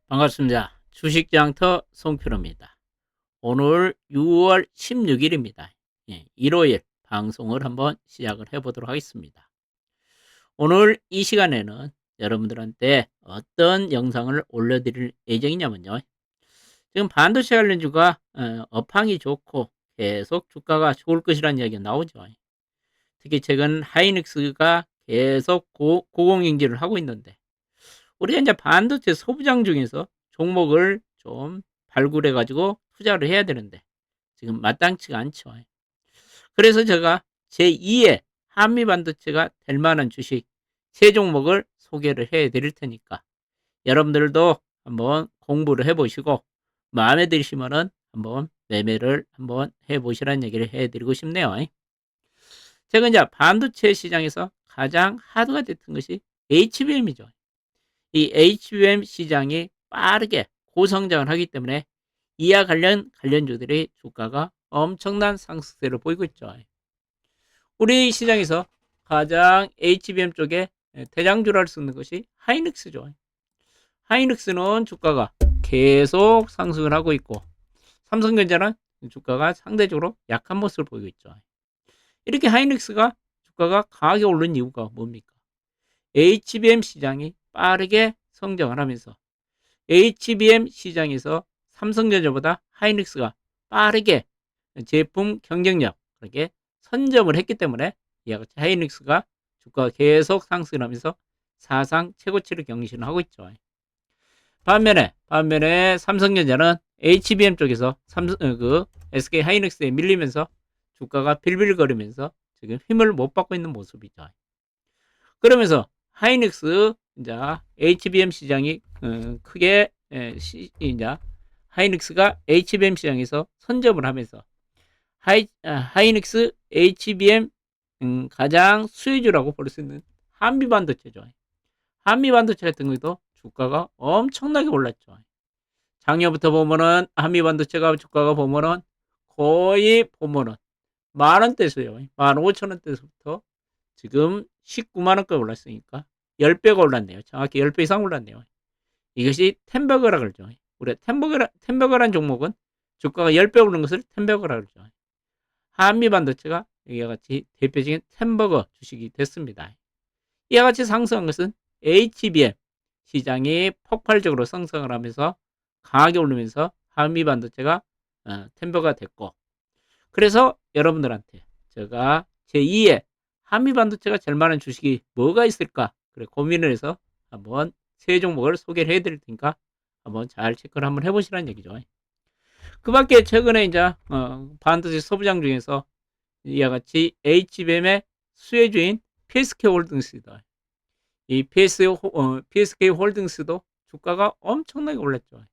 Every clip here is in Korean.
반갑습니다. 주식장터 송필호입니다. 오늘 6월 16일입니다. 일요일 방송을 한번 시작을 해보도록 하겠습니다. 오늘 이 시간에는 여러분들한테 어떤 영상을 올려드릴 예정이냐면요. 지금 반도체 관련주가 업황이 좋고 계속 주가가 좋을 것이라는 이야기가 나오죠. 특히 최근 하이닉스가 계속 고공행진을 하고 있는데 우리가 이제 반도체 소부장 중에서 종목을 좀 발굴해 가지고 투자를 해야 되는데 지금 마땅치가 않죠. 그래서 제가 제2의 한미 반도체가 될 만한 주식 세 종목을 소개를 해 드릴 테니까 여러분들도 한번 공부를 해 보시고 마음에 드시면은 한번 매매를 한번 해 보시라는 얘기를 해 드리고 싶네요. 제가 이제 반도체 시장에서 가장 핫가 됐던 것이 HBM이죠. 이 HBM 시장이 빠르게 고성장을 하기 때문에 이와 관련주들의 주가가 엄청난 상승세를 보이고 있죠. 우리 시장에서 가장 HBM 쪽에 대장주를 할 수 있는 것이 하이닉스죠. 하이닉스는 주가가 계속 상승을 하고 있고 삼성전자는 주가가 상대적으로 약한 모습을 보이고 있죠. 이렇게 하이닉스가 주가가 강하게 오른 이유가 뭡니까? HBM 시장이 빠르게 성장을 하면서 HBM 시장에서 삼성전자보다 하이닉스가 빠르게 제품 경쟁력, 그렇게 선점을 했기 때문에 이와 같이 하이닉스가 주가가 계속 상승하면서 사상 최고치를 경신하고 있죠. 반면에 삼성전자는 HBM 쪽에서 SK 하이닉스에 밀리면서 주가가 빌빌거리면서 지금 힘을 못 받고 있는 모습이죠. 그러면서 하이닉스 이제 HBM 시장이 크게 이제 하이닉스가 HBM 시장에서 선점을 하면서 하이닉스 HBM 가장 수혜주라고 볼 수 있는 한미 반도체죠. 한미 반도체 같은 경우도 주가가 엄청나게 올랐죠. 작년부터 보면은 한미 반도체가 주가가 보면은 거의 보면은 만 원대에서요. 15,000원대에서부터 지금 19만 원까지 올랐으니까 10배가 올랐네요. 정확히 10배 이상 올랐네요. 이것이 템버거라 그러죠. 우리 템버거란 종목은 주가가 10배 오른 것을 템버거라 그러죠. 한미 반도체가 이와 같이 대표적인 템버거 주식이 됐습니다. 이와 같이 상승한 것은 HBM 시장이 폭발적으로 상승을 하면서 강하게 오르면서 한미 반도체가 템버가 됐고, 그래서 여러분들한테 제가 제2의 한미 반도체가 될 만한 주식이 뭐가 있을까 그래 고민을 해서 한번 세 종목을 소개를 해드릴 테니까 한번 잘 체크를 한번 해보시라는 얘기죠. 그 밖에 최근에 이제 반도체 소부장 중에서 이와 같이 HBM의 수혜주인 PSK 홀딩스다. 이 PSK 홀딩스도 주가가 엄청나게 올랐죠.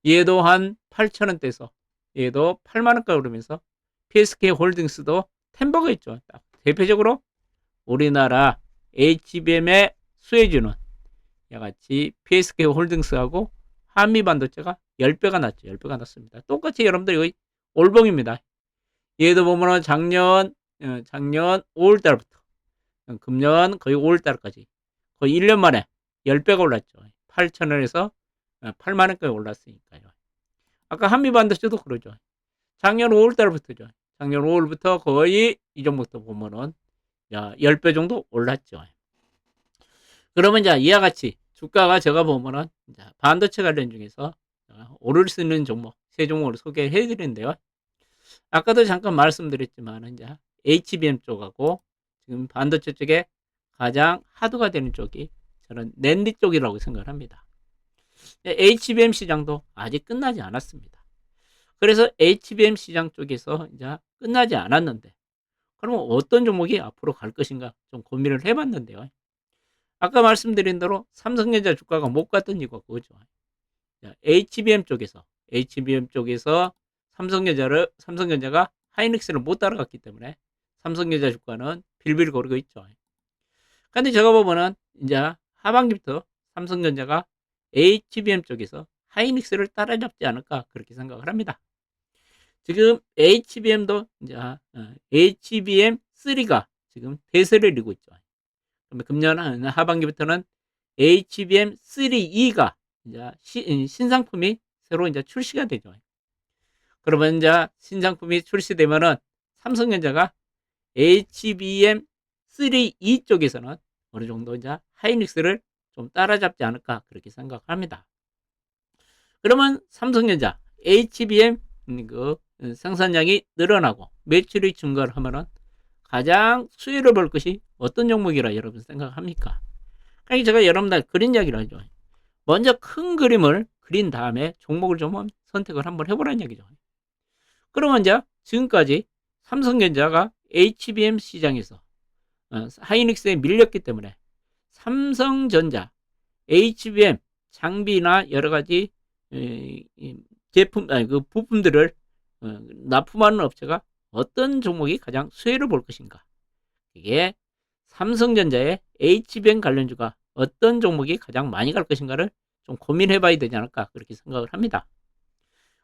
얘도 한 8,000원대에서 얘도 8만원까지 오르면서 PSK 홀딩스도 템버가 있죠. 딱 대표적으로 우리나라 HBM의 수혜주는 같이 PSK 홀딩스하고 한미 반도체가 10배가 났죠. 10배가 났습니다. 똑같이 여러분들 여기 올봉입니다. 얘도 보면은 작년 5월달부터 금년 거의 5월달까지 거의 1년 만에 10배가 올랐죠. 8,000원에서 8만원까지 올랐으니까요. 아까 한미 반도체도 그러죠. 작년 5월달부터죠. 작년 5월부터 거의 이 종목부터 보면은 10배 정도 올랐죠. 그러면 이제 이와 같이 주가가 제가 보면은 반도체 관련 중에서 오를 수 있는 종목 세 종목을 소개해 드리는데요. 아까도 잠깐 말씀드렸지만 이제 HBM 쪽하고 지금 반도체 쪽에 가장 하드가 되는 쪽이 저는 낸디 쪽이라고 생각을 합니다. HBM 시장도 아직 끝나지 않았습니다. 그래서 HBM 시장 쪽에서 이제 끝나지 않았는데 그러면 어떤 종목이 앞으로 갈 것인가 좀 고민을 해봤는데요. 아까 말씀드린 대로 삼성전자 주가가 못 갔던 이유가 그거죠. HBM 쪽에서 삼성전자가 하이닉스를 못 따라갔기 때문에 삼성전자 주가는 빌빌 거리고 있죠. 근데 제가 보면은 이제 하반기부터 삼성전자가 HBM 쪽에서 하이닉스를 따라잡지 않을까 그렇게 생각을 합니다. 지금 HBM도 이제 HBM3가 지금 대세를 이루고 있죠. 그러면 금년 하반기부터는 HBM3E가 이제 신상품이 새로 이제 출시가 되죠. 그러면 이제 신상품이 출시되면은 삼성전자가 HBM3E 쪽에서는 어느 정도 이제 하이닉스를 좀 따라잡지 않을까 그렇게 생각합니다. 그러면 삼성전자 HBM 그 생산량이 늘어나고 매출이 증가를 하면은 가장 수혜를 볼 것이 어떤 종목이라 여러분 생각합니까? 그러니까 제가 여러분들 그린 이야기를 하죠. 먼저 큰 그림을 그린 다음에 종목을 좀 선택을 한번 해보라는 얘기죠. 그러면 이제 지금까지 삼성전자가 HBM 시장에서 하이닉스에 밀렸기 때문에 삼성전자 HBM 장비나 여러 가지 제품 그 부품들을 납품하는 업체가 어떤 종목이 가장 수혜를 볼 것인가? 이게 삼성전자의 HBM 관련주가 어떤 종목이 가장 많이 갈 것인가를 좀 고민해 봐야 되지 않을까 그렇게 생각을 합니다.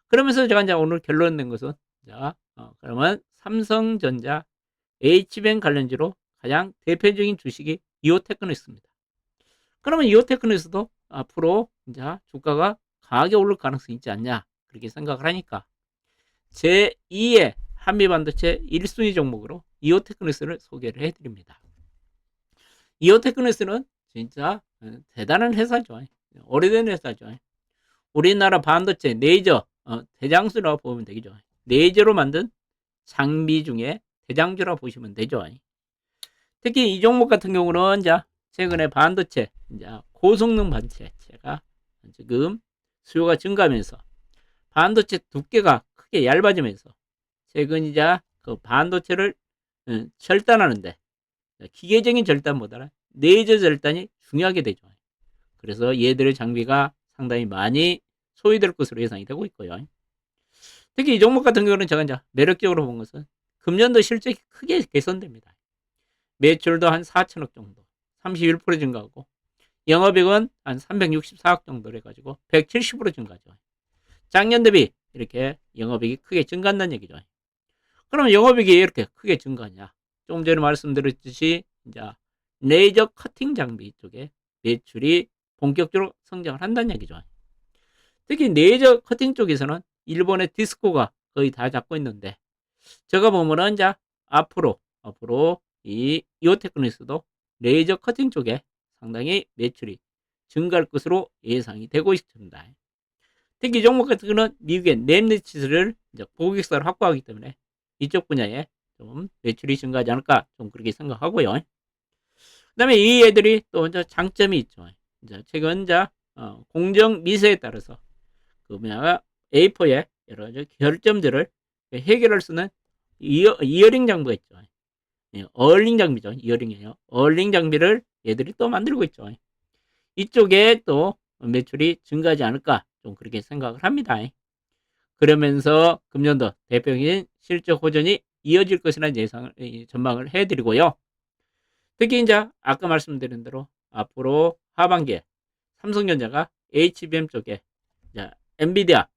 그러면서 제가 이제 오늘 결론 낸 것은 자, 그러면 삼성전자 HBM 관련주로 가장 대표적인 주식이 이오테크닉스입니다. 그러면 이오테크닉스도 앞으로 이제 주가가 강하게 오를 가능성이 있지 않냐 그렇게 생각을 하니까 제2의 한미반도체 1순위 종목으로 이오테크닉스를 소개를 해드립니다. 이오테크닉스는 진짜 대단한 회사죠. 오래된 회사죠. 우리나라 반도체 레이저 대장수라고 보면 되죠. 레이저로 만든 장비 중에 대장주라고 보시면 되죠. 특히 이 종목 같은 경우는 이제 최근에 반도체, 이제 고성능 반도체가 지금 수요가 증가하면서 반도체 두께가 크게 얇아지면서 최근 이제 그 반도체를 절단하는데 기계적인 절단보다는 레이저 절단이 중요하게 되죠. 그래서 얘들의 장비가 상당히 많이 소요될 것으로 예상이 되고 있고요. 특히 이 종목 같은 경우는 제가 이제 매력적으로 본 것은 금년도 실적이 크게 개선됩니다. 매출도 한 4천억 정도, 31% 증가하고 영업이익은 한 364억 정도로 해가지고 170% 증가죠. 작년 대비 이렇게 영업이익이 크게 증가한다는 얘기죠. 그럼 영업이익이 이렇게 크게 증가하냐? 조금 전에 말씀드렸듯이 이제 레이저 커팅 장비 쪽에 매출이 본격적으로 성장을 한다는 얘기죠. 특히 레이저 커팅 쪽에서는 일본의 디스코가 거의 다 잡고 있는데 제가 보면은 이제 앞으로 이 이오테크닉스도 레이저 커팅 쪽에 상당히 매출이 증가할 것으로 예상이 되고 있습니다. 특히 이 종목 같은 경우는 미국의 넷리치스를 고객사를 확보하기 때문에 이쪽 분야에 좀 매출이 증가하지 않을까 좀 그렇게 생각하고요. 그 다음에 이 애들이 또 이제 장점이 있죠. 이제 최근 이제 공정 미세에 따라서 그 뭐냐 A4의 여러 가지 결점들을 해결할 수 있는 이어링 장비가 있죠. 어링 장비죠. 이어링이에요. 어링 장비를 얘들이 또 만들고 있죠. 이쪽에 또 매출이 증가하지 않을까 좀 그렇게 생각을 합니다. 그러면서 금년도 대표적인 실적 호전이 이어질 것이라는 예상을 전망을 해드리고요. 특히 이제 아까 말씀드린 대로 앞으로 하반기에 삼성전자가 HBM 쪽에 이제 엔비디아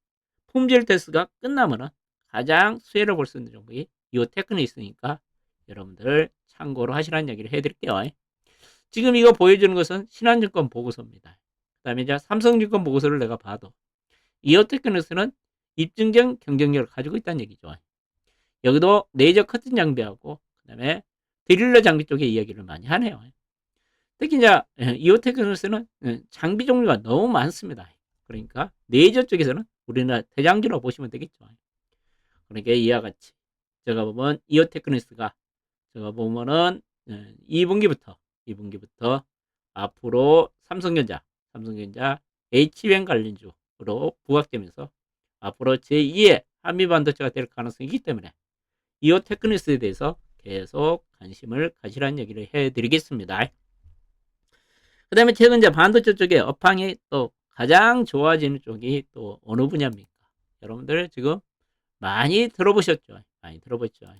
품질 테스트가 끝나면은 가장 수혜를 볼 수 있는 종목이 이 테크닉이 있으니까 여러분들 참고로 하시라는 얘기를 해드릴게요. 지금 이거 보여주는 것은 신한증권 보고서입니다. 그 다음에 이제 삼성증권 보고서를 내가 봐도 이오테크닉스는 입증적 경쟁력을 가지고 있다는 얘기죠. 여기도 레이저 커튼 장비하고 그 다음에 드릴러 장비 쪽에 이야기를 많이 하네요. 특히 이제 이오테크닉스는 장비 종류가 너무 많습니다. 그러니까 레이저 쪽에서는 우리나라 대장주라고 보시면 되겠죠. 그러니까 이와 같이 제가 보면 이오테크닉스가 제가 보면은 2분기부터 앞으로 삼성전자 HBM 관련주로 부각되면서 앞으로 제2의 한미반도체가 될 가능성이 있기 때문에 이오테크닉스에 대해서 계속 관심을 가시라는 얘기를 해드리겠습니다. 그 다음에 최근 이제 반도체 쪽에 업황이 또 가장 좋아지는 쪽이 또 어느 분야입니까? 여러분들 지금 많이 들어보셨죠? 많이 들어봤죠?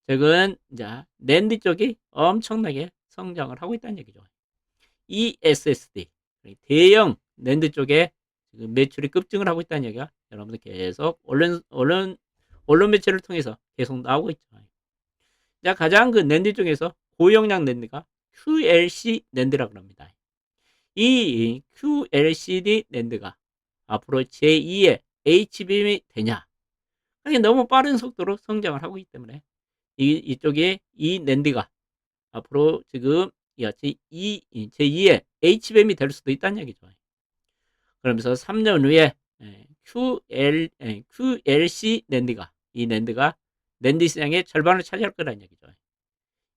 최근 이제 낸드 쪽이 엄청나게 성장을 하고 있다는 얘기죠. ESSD 대형 낸드 쪽에 지금 매출이 급증을 하고 있다는 얘기가 여러분들 계속 언론 매체를 통해서 계속 나오고 있죠. 자, 가장 그 낸드 중에서 고용량 낸드가 QLC 낸드라고 합니다. 이 QLCD 낸드가 앞으로 제2의 HBM이 되냐? 이게 너무 빠른 속도로 성장을 하고 있기 때문에 이쪽에 이 낸드가 앞으로 지금 제2의 HBM이 될 수도 있다는 얘기죠. 그러면서 3년 후에 QLC 낸드가 이 낸드가 낸드 시장의 절반을 차지할 거라는 얘기죠.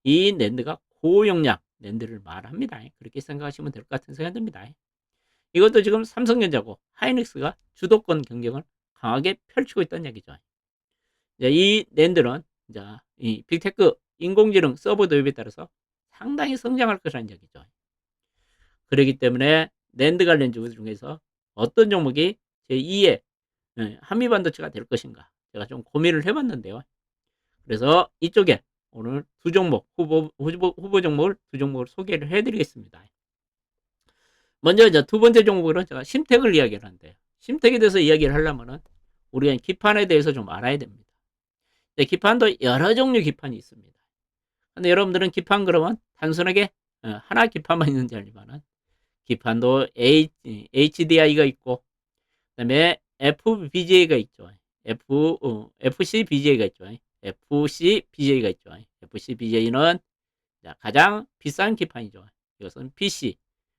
이 낸드가 고용량 낸드를 말합니다. 그렇게 생각하시면 될 것 같은 생각이 듭니다. 이것도 지금 삼성전자고 하이닉스가 주도권 경쟁을 강하게 펼치고 있다는 얘기죠. 이 낸드는 이 빅테크 인공지능 서버 도입에 따라서 상당히 성장할 것이라는 얘기죠. 그렇기 때문에 낸드 관련주 중에서 어떤 종목이 제2의 한미반도체가 될 것인가 제가 좀 고민을 해봤는데요. 그래서 이쪽에 오늘 두 종목 후보 종목을 두 종목을 소개를 해드리겠습니다. 먼저 이제 두 번째 종목으로 제가 심텍을 이야기를 하는데요. 심텍에 대해서 이야기를 하려면은 우리가 기판에 대해서 좀 알아야 됩니다. 기판도 여러 종류 기판이 있습니다. 근데 여러분들은 기판 그러면 단순하게 하나 기판만 있는 줄 알지만은 기판도 HDI가 있고 그다음에 FBGA가 있죠. FC BGA가 있죠. FC BGA가 있죠. FC BGA는 가장 비싼 기판이죠. 이것은 PC,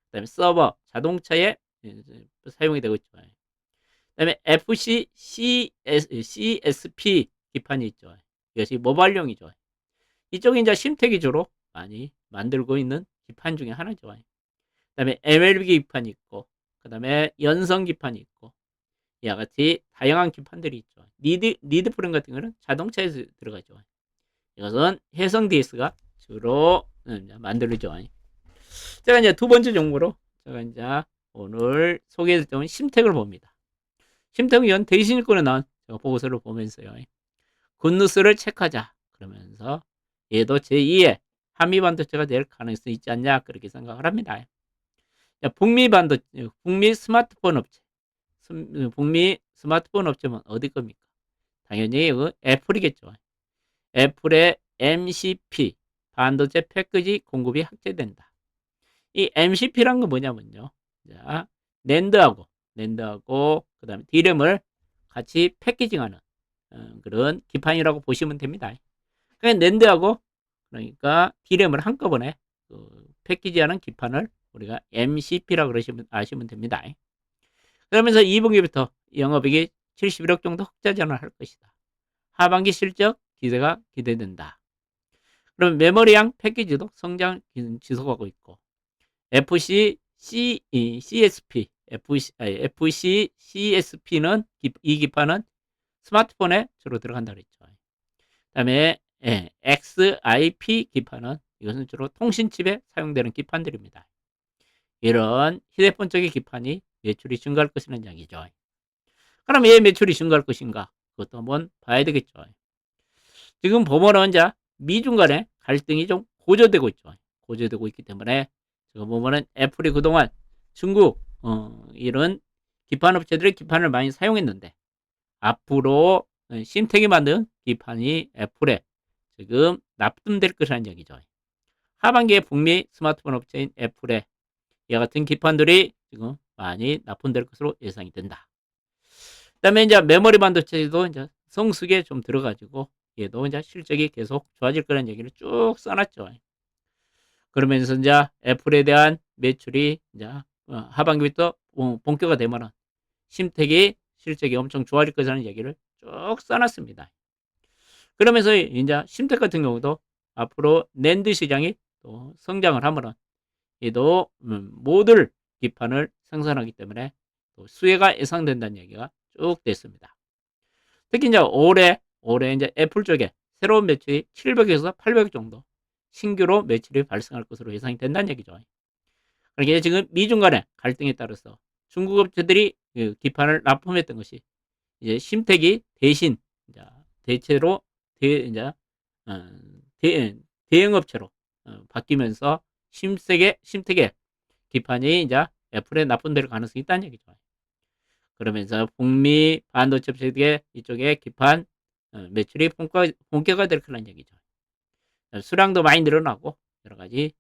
그다음에 서버, 자동차에 사용이 되고 있죠. 그다음에 FC CSP 기판이 있죠. 이것이 모바일용이죠. 이쪽이 이제 심텍이 주로 많이 만들고 있는 기판 중에 하나죠. 그다음에 MLB 기판이 있고, 그다음에 연성 기판이 있고, 이와 같이 다양한 기판들이 있죠. 리드 프레임 같은 거는 자동차에 들어가죠. 이것은 해성 DS가 주로 만들죠. 제가 이제 두 번째 종목으로 제가 이제 오늘 소개해드렸던 심텍을 봅니다. 심텍은 대신일권에 나온 보고서를 보면서요. 굿뉴스를 체크하자. 그러면서 얘도 제2의 한미반도체가 될 가능성이 있지 않냐 그렇게 생각을 합니다. 북미 스마트폰 업체, 북미 스마트폰 업체면 어디 겁니까? 당연히 애플이겠죠. 애플의 MCP 반도체 패키지 공급이 확대된다. 이 MCP란 건 뭐냐면요. 자, 낸드하고 그다음에 D램을 같이 패키징하는 그런 기판이라고 보시면 됩니다. 그러니까 낸드하고 그러니까 D램을 한꺼번에 패키지하는 기판을 우리가 MCP라고 아시면 됩니다. 그러면서 2분기부터 영업이익이 71억 정도 흑자 전환할 것이다. 하반기 실적 기대가 기대된다. 그럼 메모리양 패키지도 성장 지속하고 있고 FC CSP는 이 기판은 스마트폰에 주로 들어간다 그랬죠. 그다음에 XIP 기판은 이것은 주로 통신칩에 사용되는 기판들입니다. 이런 휴대폰 쪽의 기판이 매출이 증가할 것이라는 이야기죠. 그럼 왜 매출이 증가할 것인가? 그것도 한번 봐야 되겠죠. 지금 보면은 미중 간의 갈등이 좀 고조되고 있죠. 고조되고 있기 때문에 지금 보면은 애플이 그동안 중국 이런 기판 업체들의 기판을 많이 사용했는데 앞으로 심텍이 만든 기판이 애플에 지금 납품될 것이라는 얘기죠. 하반기에 북미 스마트폰 업체인 애플에 이와 같은 기판들이 지금 많이 납품될 것으로 예상이 된다. 그다음에 이제 메모리 반도체도 이제 성숙에 좀 들어가지고 얘도 이제 실적이 계속 좋아질 거라는 얘기를 쭉 써놨죠. 그러면서 이제 애플에 대한 매출이 이제 하반기부터 본격화 되면은 심텍이 실적이 엄청 좋아질 거라는 얘기를 쭉 써놨습니다. 그러면서 이제 심텍 같은 경우도 앞으로 낸드 시장이 또 성장을 하면은 얘도 모듈 기판을 생산하기 때문에 또 수혜가 예상된다는 얘기가 쭉 됐습니다. 특히 이제 올해 이제 애플 쪽에 새로운 매출이 700에서 800 정도 신규로 매출이 발생할 것으로 예상이 된다는 얘기죠. 그러니까 지금 미중 간의 갈등에 따라서 중국 업체들이 그 기판을 납품했던 것이 이제 심텍이 대신 이제 대체로 이제 대응업체로 바뀌면서 심텍의 기판이 이제 애플에 납품될 가능성이 있다는 얘기죠. 그러면서 북미 반도체 업체들의 이쪽에 기판 매출이 본격화될 거라는 얘기죠. 수량도 많이 늘어나고 여러 가지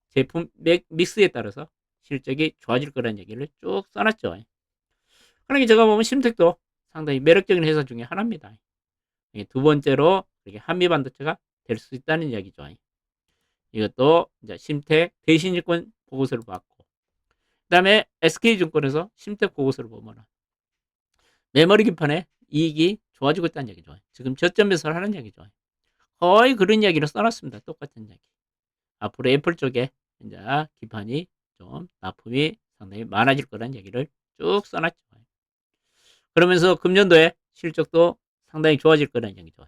제품 믹스에 따라서 실적이 좋아질 거라는 얘기를 쭉 써놨죠. 그러니까 제가 보면 심택도 상당히 매력적인 회사 중에 하나입니다. 두 번째로 한미반도체가 될 수 있다는 이야기죠. 이것도 이제 심택 대신증권 보고서를 봤고, 그 다음에 SK증권에서 심택 보고서를 보면 메모리 기판의 이익이 좋아지고 있다는 얘기죠. 지금 저점 매수를 하는 얘기죠. 거의 그런 이야기를 써놨습니다. 똑같은 이야기. 앞으로 애플 쪽에 이제 기판이 좀 납품이 상당히 많아질 거라는 얘기를 쭉 써놨죠. 그러면서 금년도에 실적도 상당히 좋아질 거라는 얘기죠.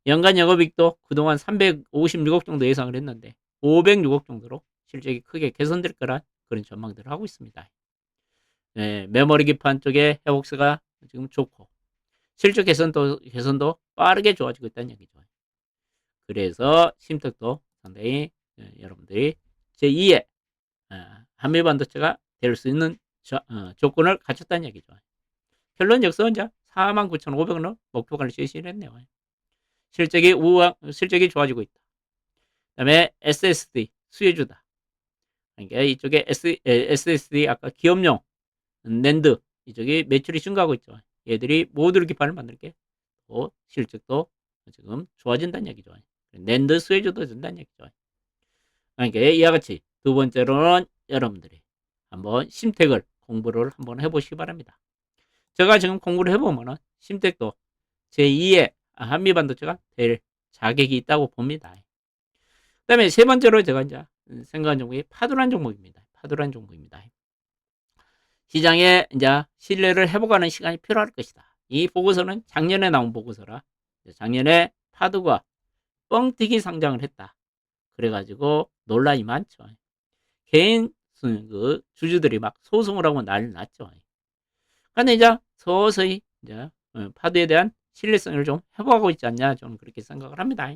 연간 영업이익도 그동안 356억 정도 예상을 했는데 506억 정도로 실적이 크게 개선될 거란 그런 전망들을 하고 있습니다. 네, 메모리 기판 쪽에 회복세가 지금 좋고 실적 개선도 빠르게 좋아지고 있다는 얘기죠. 그래서 심택도 상당히 여러분들이 제2의 한미반도체가 될 수 있는 조건을 갖췄다는 얘기죠. 결론 역서 이제 49,500원을 목표가를 제시를 했네요. 실적이 좋아지고 있다. 그 다음에 SSD 수혜주다. 그러니까 이쪽에 SSD 아까 기업용 낸드 이쪽이 매출이 증가하고 있죠. 얘들이 모듈 기판을 만들게 또 실적도 지금 좋아진다는 얘기죠. 낸드 수혜주도 된다는 얘기죠. 그러니까 이와 같이 두 번째로는 여러분들이 한번 심택을 공부를 한번 해보시기 바랍니다. 제가 지금 공부를 해보면은 심택도 제2의 한미반도체가 될 자격이 있다고 봅니다. 그 다음에 세 번째로 제가 이제 생각한 종목이 파도란 종목입니다. 파도란 종목입니다. 시장에 이제 신뢰를 회복하는 시간이 필요할 것이다. 이 보고서는 작년에 나온 보고서라. 작년에 파도가 뻥튀기 상장을 했다. 그래가지고 논란이 많죠. 개인 그 주주들이 막 소송을 하고 난리 났죠. 근데 이제 서서히 이제 파도에 대한 신뢰성을 좀 회복하고 있지 않냐, 저는 그렇게 생각을 합니다.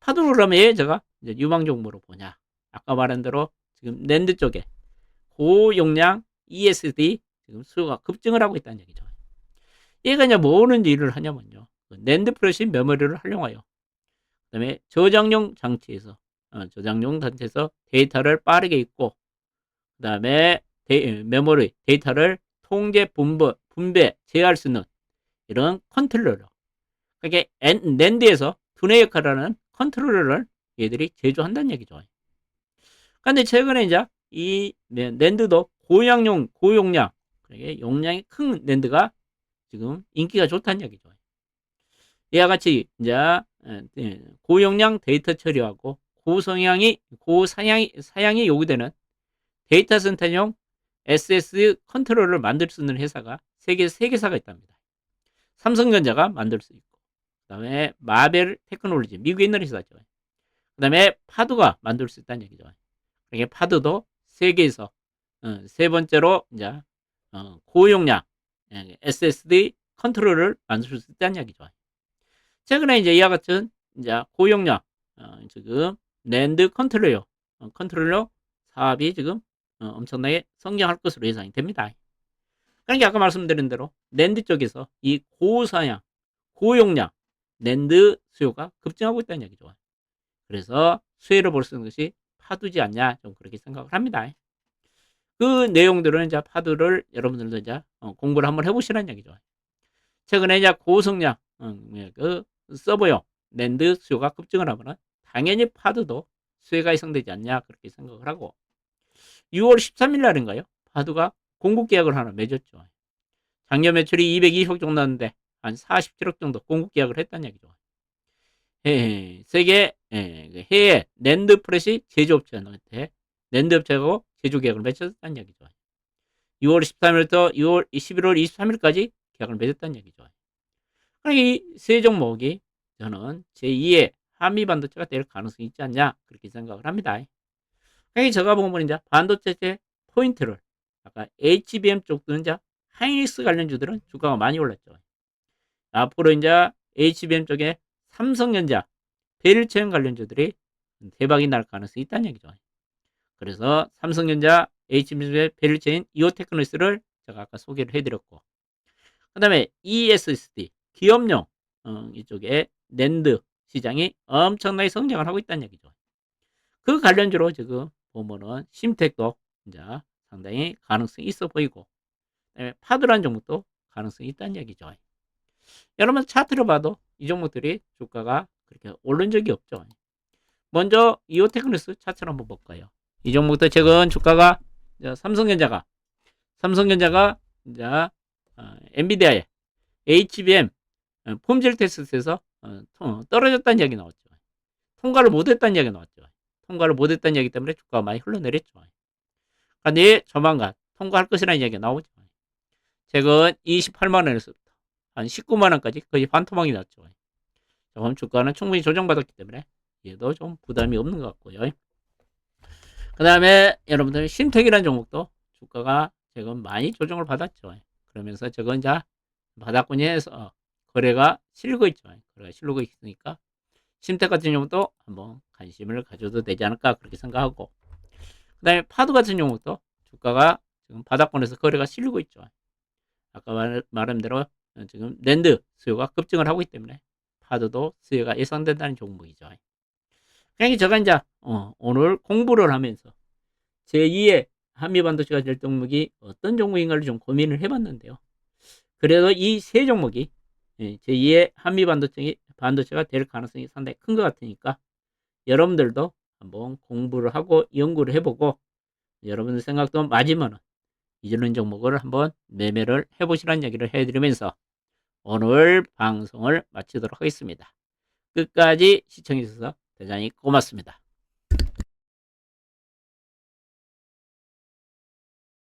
파도를 그러면 왜 제가 이제 유망 종목으로 보냐? 아까 말한 대로 지금 낸드 쪽에 고용량 ESD 지금 수요가 급증을 하고 있다는 얘기죠. 얘가 이제 뭐는 일을 하냐면요. 낸드 플래시 메모리를 활용하여 그다음에 저장용 장치에서 저장용 단체에서 데이터를 빠르게 읽고 그다음에 메모리 데이터를 통제 분배 제어할 수 있는 이런 컨트롤러. 그러니까 낸드에서 두뇌 역할을 하는 컨트롤러를 얘들이 제조한다는 얘기죠. 근데 최근에 이제 이 낸드도 고용량, 그러니까 용량이 큰 낸드가 지금 인기가 좋다는 얘기죠. 이와 같이 이제 고용량 데이터 처리하고 사양이 요구되는 데이터 센터용 SS 컨트롤러를 만들 수 있는 회사가 세계 3개사가 있답니다. 삼성전자가 만들 수 있고, 그 다음에 마벨 테크놀로지, 미국에 있는 회사죠. 그 다음에 파두가 만들 수 있다는 얘기죠. 그러니까 파두도 세계에서 세 번째로 이제 고용량 SSD 컨트롤을 만들 수 있다는 얘기죠. 최근에 이제 이와 같은 이제 고용량 지금 낸드 컨트롤러 사업이 지금 엄청나게 성장할 것으로 예상이 됩니다. 그러니까 아까 말씀드린 대로 낸드 쪽에서 이 고용량 낸드 수요가 급증하고 있다는 얘기죠. 그래서 수혜를 볼 수 있는 것이 파두지 않냐, 좀 그렇게 생각을 합니다. 그 내용들은 이제 파두를 여러분들도 이제 공부를 한번 해보시라는 얘기죠. 최근에 이제 고성량 그 서버용 낸드 수요가 급증을 하면은 당연히 파두도 수혜가 예상되지 않냐, 그렇게 생각을 하고 6월 13일 날인가요? 파두가 공급 계약을 하나 맺었죠. 작년 매출이 220억 정도 나왔는데 한 47억 정도 공급 계약을 했다는 얘기죠. 세계 해외 낸드 프레시 제조업체한테 낸드 업체하고 제조 계약을 맺었다는 얘기죠. 6월 13일부터 11월 23일까지 계약을 맺었다는 얘기죠. 그러니까 이 세 종목이 저는 제2의 한미 반도체가 될 가능성이 있지 않냐, 그렇게 생각을 합니다. 그러니까 제가 보면 이제 반도체 포인트를 아까 HBM 쪽도 이제 하이닉스 관련주들은 주가가 많이 올랐죠. 앞으로 이제 HBM 쪽에 삼성전자, 벨체인 관련주들이 대박이 날 가능성이 있다는 얘기죠. 그래서 삼성전자, HBM, 벨체인, 이오테크노스를 제가 아까 소개를 해드렸고, 그 다음에 ESSD, 기업용 이쪽에 낸드 시장이 엄청나게 성장을 하고 있다는 얘기죠. 그 관련주로 지금 보면은 심택도 이제 상당히 가능성이 있어 보이고, 그다음에 파도라는 종목도 가능성이 있다는 얘기죠. 여러분 차트를 봐도 이 종목들이 주가가 그렇게 오른 적이 없죠. 먼저 이오테크니스 차트를 한번 볼까요? 이 종목도 최근 주가가 삼성전자가 이제 엔비디아의 HBM 폼질 테스트에서 떨어졌다는 이야기 나왔죠. 통과를 못했다는 이야기 나왔죠. 통과를 못했다는 이야기 때문에 주가가 많이 흘러내렸죠. 그런데 조만간 통과할 것이라는 이야기가 나오죠. 최근 28만 원에서부터 한 19만 원까지 거의 반토막이 났죠. 조금 주가는 충분히 조정받았기 때문에 얘도 좀 부담이 없는 것 같고요. 그 다음에 여러분들 심택이라는 종목도 주가가 지금 많이 조정을 받았죠. 그러면서 저건 이제 바닥권에서 거래가 실리고 있죠. 거래가 실리고 있으니까 심택 같은 종목도 한번 관심을 가져도 되지 않을까 그렇게 생각하고, 그 다음에 파도 같은 종목도 주가가 지금 바닥권에서 거래가 실리고 있죠. 아까 말한 대로 지금 랜드 수요가 급증을 하고 있기 때문에 파도도 수요가 예상된다는 종목이죠. 그러니까 제가 이제 오늘 공부를 하면서 제2의 한미반도체가 될 종목이 어떤 종목인가를 좀 고민을 해봤는데요. 그래도 이 세 종목이 제2의 한미반도체가 될 가능성이 상당히 큰 것 같으니까 여러분들도 한번 공부를 하고 연구를 해보고 여러분들 생각도 맞으면 이런 종목을 한번 매매를 해보시라는 얘기를 해드리면서 오늘 방송을 마치도록 하겠습니다. 끝까지 시청해주셔서 대단히 고맙습니다.